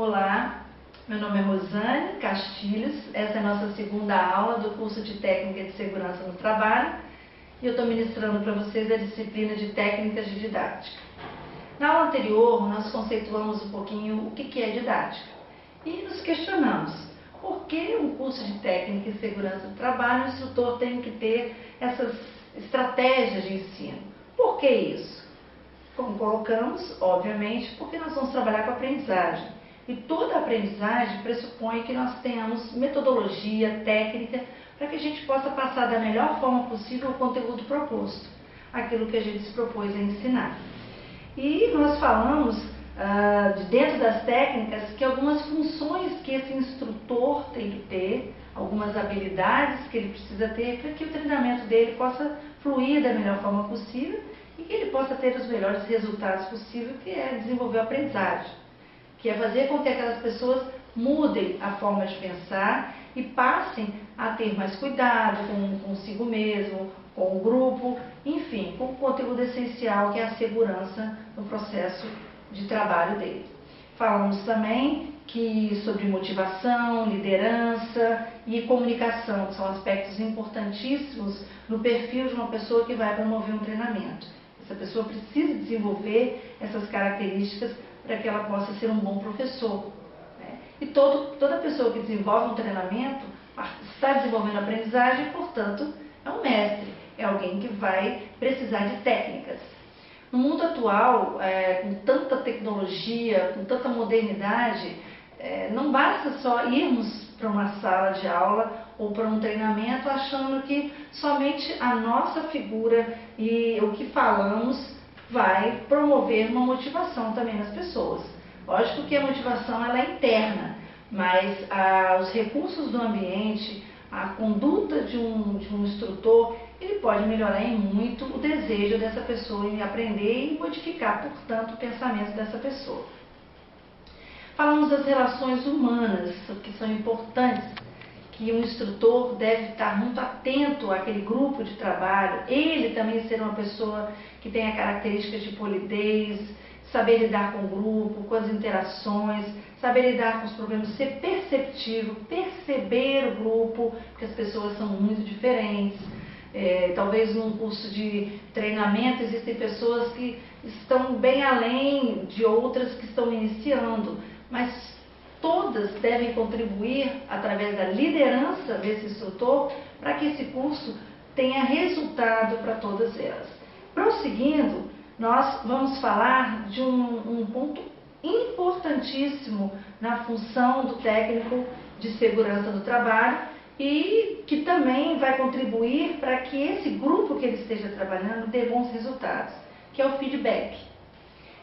Olá, meu nome é Rosane Castilhos, essa é a nossa segunda aula do curso de Técnica de Segurança no Trabalho e eu estou ministrando para vocês a disciplina de Técnicas de Didática. Na aula anterior, nós conceituamos um pouquinho o que é didática e nos questionamos por que um curso de Técnica e Segurança do Trabalho o instrutor tem que ter essas estratégias de ensino. Por que isso? Como colocamos, obviamente, porque nós vamos trabalhar com aprendizagem. E toda aprendizagem pressupõe que nós tenhamos metodologia, técnica, para que a gente possa passar da melhor forma possível o conteúdo proposto, aquilo que a gente se propôs a ensinar. E nós falamos, dentro das técnicas, que algumas funções que esse instrutor tem que ter, algumas habilidades que ele precisa ter para que o treinamento dele possa fluir da melhor forma possível e que ele possa ter os melhores resultados possíveis, que é desenvolver a aprendizagem, que é fazer com que aquelas pessoas mudem a forma de pensar e passem a ter mais cuidado consigo mesmo, com o grupo, enfim, com o conteúdo essencial que é a segurança no processo de trabalho dele. Falamos também sobre motivação, liderança e comunicação, que são aspectos importantíssimos no perfil de uma pessoa que vai promover um treinamento. Essa pessoa precisa desenvolver essas características para que ela possa ser um bom professor, né? E toda pessoa que desenvolve um treinamento está desenvolvendo aprendizagem e, portanto, é um mestre, é alguém que vai precisar de técnicas. No mundo atual, com tanta tecnologia, com tanta modernidade, não basta só irmos para uma sala de aula ou para um treinamento achando que somente a nossa figura e o que falamos vai promover uma motivação também nas pessoas. Lógico que a motivação ela é interna, mas os recursos do ambiente, a conduta de um instrutor, ele pode melhorar em muito o desejo dessa pessoa em aprender e modificar, portanto, o pensamento dessa pessoa. Falamos das relações humanas, que são importantes, que um instrutor deve estar muito atento àquele grupo de trabalho, ele também ser uma pessoa que tenha características de polidez, saber lidar com o grupo, com as interações, saber lidar com os problemas, ser perceptivo, perceber o grupo, porque as pessoas são muito diferentes. Talvez num curso de treinamento existem pessoas que estão bem além de outras que estão iniciando, mas todas devem contribuir através da liderança desse instrutor para que esse curso tenha resultado para todas elas. Prosseguindo, nós vamos falar de um ponto importantíssimo na função do técnico de segurança do trabalho e que também vai contribuir para que esse grupo que ele esteja trabalhando dê bons resultados, que é o feedback.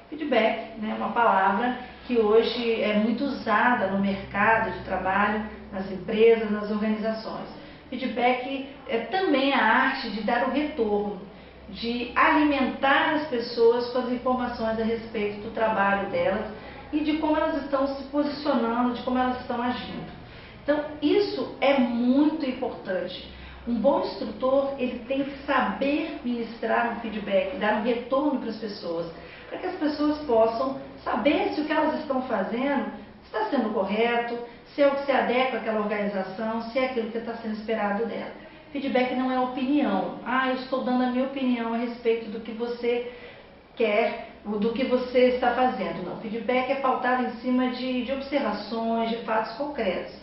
Feedback, né, é uma palavra que hoje é muito usada no mercado de trabalho, nas empresas, nas organizações. Feedback é também a arte de dar o retorno, de alimentar as pessoas com as informações a respeito do trabalho delas e de como elas estão se posicionando, de como elas estão agindo. Então, isso é muito importante. Um bom instrutor, ele tem que saber ministrar um feedback, dar um retorno para as pessoas, para que as pessoas possam saber se o que elas estão fazendo está sendo correto, se é o que se adequa àquela organização, se é aquilo que está sendo esperado dela. Feedback não é opinião. Eu estou dando a minha opinião a respeito do que você quer, do que você está fazendo. Não, feedback é pautado em cima de observações, de fatos concretos.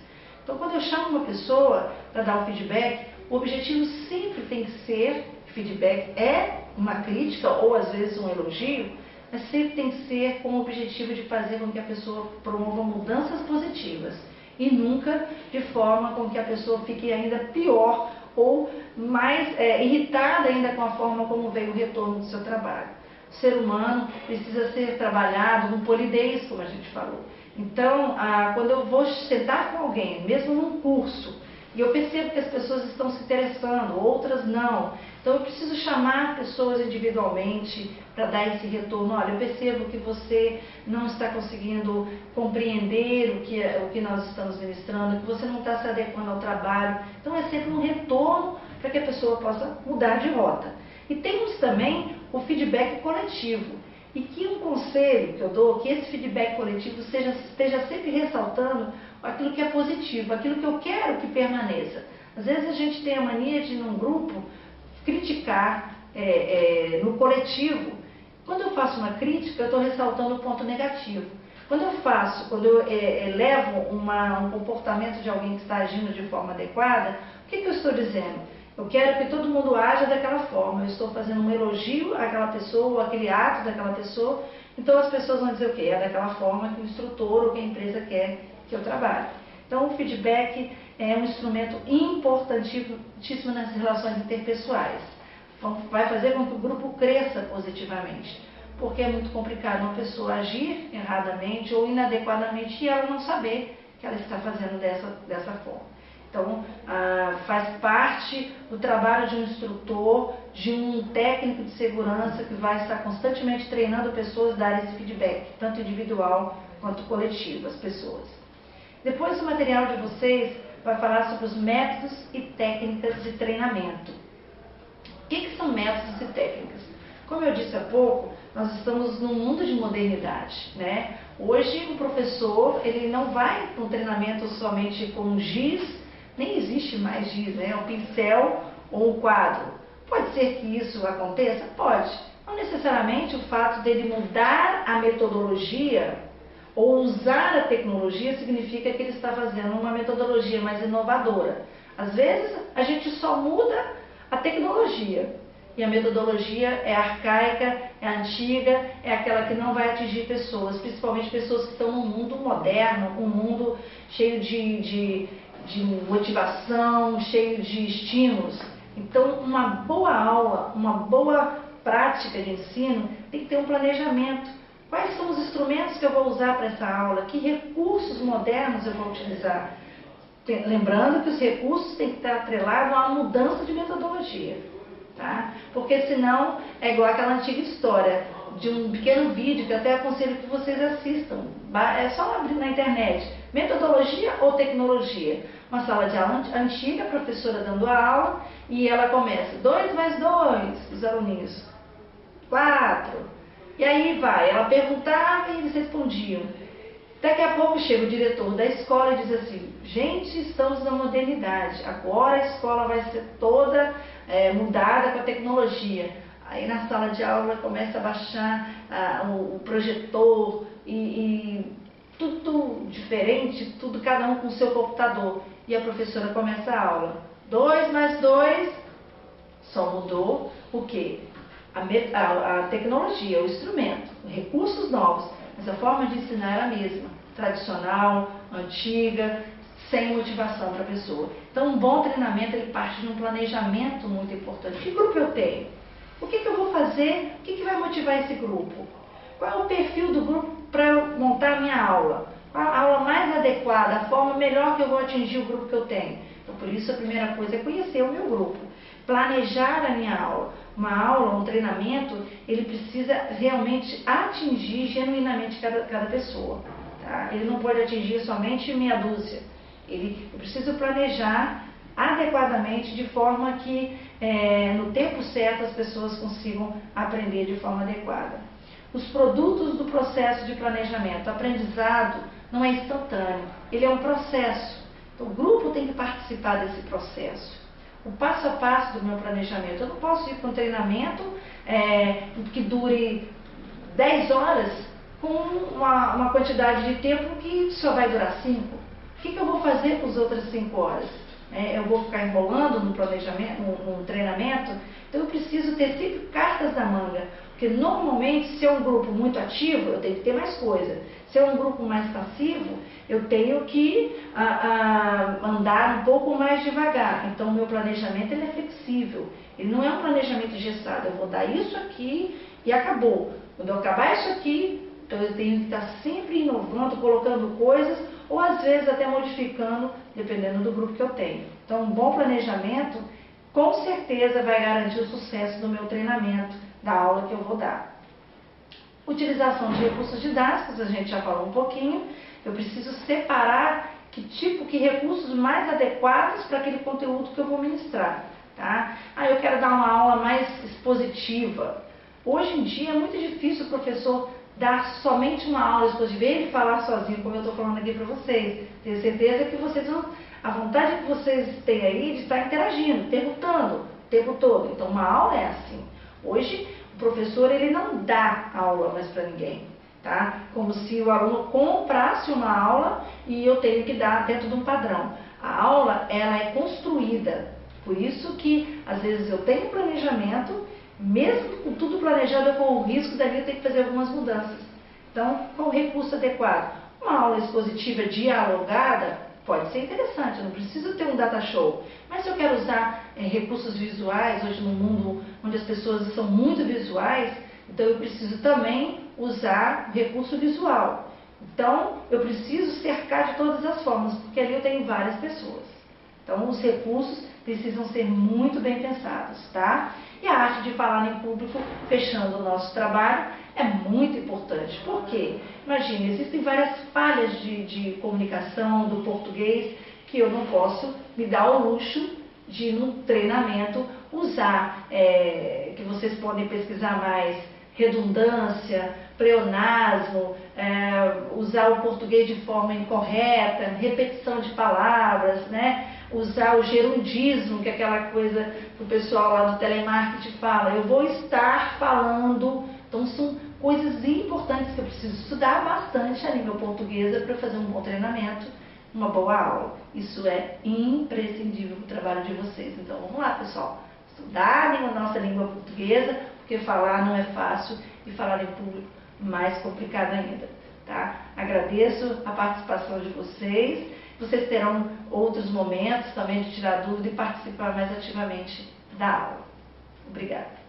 Então, quando eu chamo uma pessoa para dar um feedback, o objetivo sempre tem que ser, feedback é uma crítica ou às vezes um elogio, mas sempre tem que ser com o objetivo de fazer com que a pessoa promova mudanças positivas e nunca de forma com que a pessoa fique ainda pior ou mais irritada ainda com a forma como veio o retorno do seu trabalho. O ser humano precisa ser trabalhado com polidez, como a gente falou. Então, quando eu vou sentar com alguém, mesmo num curso, e eu percebo que as pessoas estão se interessando, outras não. Então eu preciso chamar pessoas individualmente para dar esse retorno. Olha, eu percebo que você não está conseguindo compreender o que nós estamos ministrando, que você não está se adequando ao trabalho. Então é sempre um retorno para que a pessoa possa mudar de rota. E temos também o feedback coletivo, E que um conselho que eu dou, que esse feedback coletivo esteja sempre ressaltando aquilo que é positivo, aquilo que eu quero que permaneça. Às vezes a gente tem a mania de, num grupo, criticar no coletivo. Quando eu faço uma crítica, eu estou ressaltando o ponto negativo. Quando eu elevo um comportamento de alguém que está agindo de forma adequada, o que eu estou dizendo? Eu quero que todo mundo haja daquela forma. Eu estou fazendo um elogio àquela pessoa, ou àquele ato daquela pessoa. Então as pessoas vão dizer o quê? É daquela forma que o instrutor ou que a empresa quer que eu trabalhe. Então o feedback é um instrumento importantíssimo nas relações interpessoais. Vai fazer com que o grupo cresça positivamente. Porque é muito complicado uma pessoa agir erradamente ou inadequadamente e ela não saber que ela está fazendo dessa forma. Então, faz parte do trabalho de um instrutor, de um técnico de segurança que vai estar constantemente treinando pessoas a dar esse feedback, tanto individual quanto coletivo, as pessoas. Depois, o material de vocês vai falar sobre os métodos e técnicas de treinamento. O que são métodos e técnicas? Como eu disse há pouco, nós estamos num mundo de modernidade, né? Hoje, o professor, ele não vai para um treinamento somente com um giz. Nem existe mais giz, né? Um pincel ou um quadro. Pode ser que isso aconteça? Pode. Não necessariamente o fato dele mudar a metodologia ou usar a tecnologia significa que ele está fazendo uma metodologia mais inovadora. Às vezes, a gente só muda a tecnologia. E a metodologia é arcaica, é antiga, é aquela que não vai atingir pessoas, principalmente pessoas que estão num mundo moderno, um mundo cheio de motivação, cheio de estímulos. Então, uma boa aula, uma boa prática de ensino tem que ter um planejamento. Quais são os instrumentos que eu vou usar para essa aula? Que recursos modernos eu vou utilizar? Lembrando que os recursos têm que estar atrelados a uma mudança de metodologia, tá? Porque senão é igual aquela antiga história de um pequeno vídeo que eu até aconselho que vocês assistam. É só abrir na internet. Metodologia ou tecnologia? Uma sala de aula antiga, a professora dando a aula, e ela começa 2 mais 2, os aluninhos, 4. E aí vai, ela perguntava e eles respondiam. Daqui a pouco chega o diretor da escola e diz assim: gente, estamos na modernidade, agora a escola vai ser toda mudada com a tecnologia. Aí na sala de aula começa a baixar o projetor e tudo diferente, tudo cada um com o seu computador. E a professora começa a aula. 2 mais 2, só mudou o quê? A tecnologia, o instrumento, recursos novos, mas a forma de ensinar era a mesma, tradicional, antiga, sem motivação para a pessoa. Então, um bom treinamento ele parte de um planejamento muito importante. Que grupo eu tenho? O que eu vou fazer? O que vai motivar esse grupo? Qual é o perfil do grupo para eu montar a minha aula? Qual a aula mais adequada, a forma melhor que eu vou atingir o grupo que eu tenho? Então, por isso, a primeira coisa é conhecer o meu grupo, planejar a minha aula. Uma aula, um treinamento, ele precisa realmente atingir genuinamente cada pessoa. Tá? Ele não pode atingir somente meia dúzia. Eu preciso planejar adequadamente, de forma que no tempo certo as pessoas consigam aprender de forma adequada. Os produtos do processo de planejamento. O aprendizado não é instantâneo, ele é um processo. Então, o grupo tem que participar desse processo. O passo a passo do meu planejamento. Eu não posso ir para um treinamento que dure 10 horas com uma quantidade de tempo que só vai durar 5. O que eu vou fazer com as outras 5 horas? Eu vou ficar enrolando no planejamento, no treinamento? Então eu preciso ter sempre cartas na manga. Porque normalmente, se é um grupo muito ativo, eu tenho que ter mais coisa. Se é um grupo mais passivo, eu tenho que andar um pouco mais devagar. Então, o meu planejamento ele é flexível. Ele não é um planejamento engessado. Eu vou dar isso aqui e acabou. Quando eu acabar isso aqui, então eu tenho que estar sempre inovando, colocando coisas, ou às vezes até modificando, dependendo do grupo que eu tenho. Então, um bom planejamento, com certeza, vai garantir o sucesso do meu treinamento, da aula que eu vou dar. Utilização de recursos didáticos, a gente já falou um pouquinho. Eu preciso separar que recursos mais adequados para aquele conteúdo que eu vou ministrar. Tá? Eu quero dar uma aula mais expositiva. Hoje em dia é muito difícil o professor dar somente uma aula expositiva, ele falar sozinho, como eu estou falando aqui para vocês. Tenho certeza que vocês vão, a vontade que vocês têm aí de estar interagindo, perguntando o tempo todo. Então uma aula é assim. Hoje o professor ele não dá aula mais para ninguém, tá? Como se o aluno comprasse uma aula e eu tenho que dar dentro de um padrão. A aula ela é construída, por isso que às vezes eu tenho planejamento, mesmo com tudo planejado eu corro o risco dali eu ter que fazer algumas mudanças. Então, qual o recurso adequado? Uma aula expositiva dialogada pode ser interessante, eu não preciso ter um data show, mas se eu quero usar recursos visuais, hoje no mundo onde as pessoas são muito visuais, então eu preciso também usar recurso visual. Então, eu preciso cercar de todas as formas, porque ali eu tenho várias pessoas. Então, os recursos precisam ser muito bem pensados, tá? E a arte de falar em público, fechando o nosso trabalho, é muito importante. Por quê? Imagine, existem várias falhas de comunicação do português que eu não posso me dar o luxo de, num treinamento, usar, que vocês podem pesquisar mais, redundância, pleonasmo, usar o português de forma incorreta, repetição de palavras, né? Usar o gerundismo, que é aquela coisa que o pessoal lá do telemarketing fala, eu vou estar falando. Então são coisas importantes que eu preciso estudar bastante a língua portuguesa para fazer um bom treinamento, uma boa aula. Isso é imprescindível para o trabalho de vocês. Então vamos lá, pessoal, estudar a nossa língua portuguesa, porque falar não é fácil e falar em público mais complicado ainda, tá? Agradeço a participação de vocês. Vocês terão outros momentos também de tirar dúvida e participar mais ativamente da aula. Obrigada.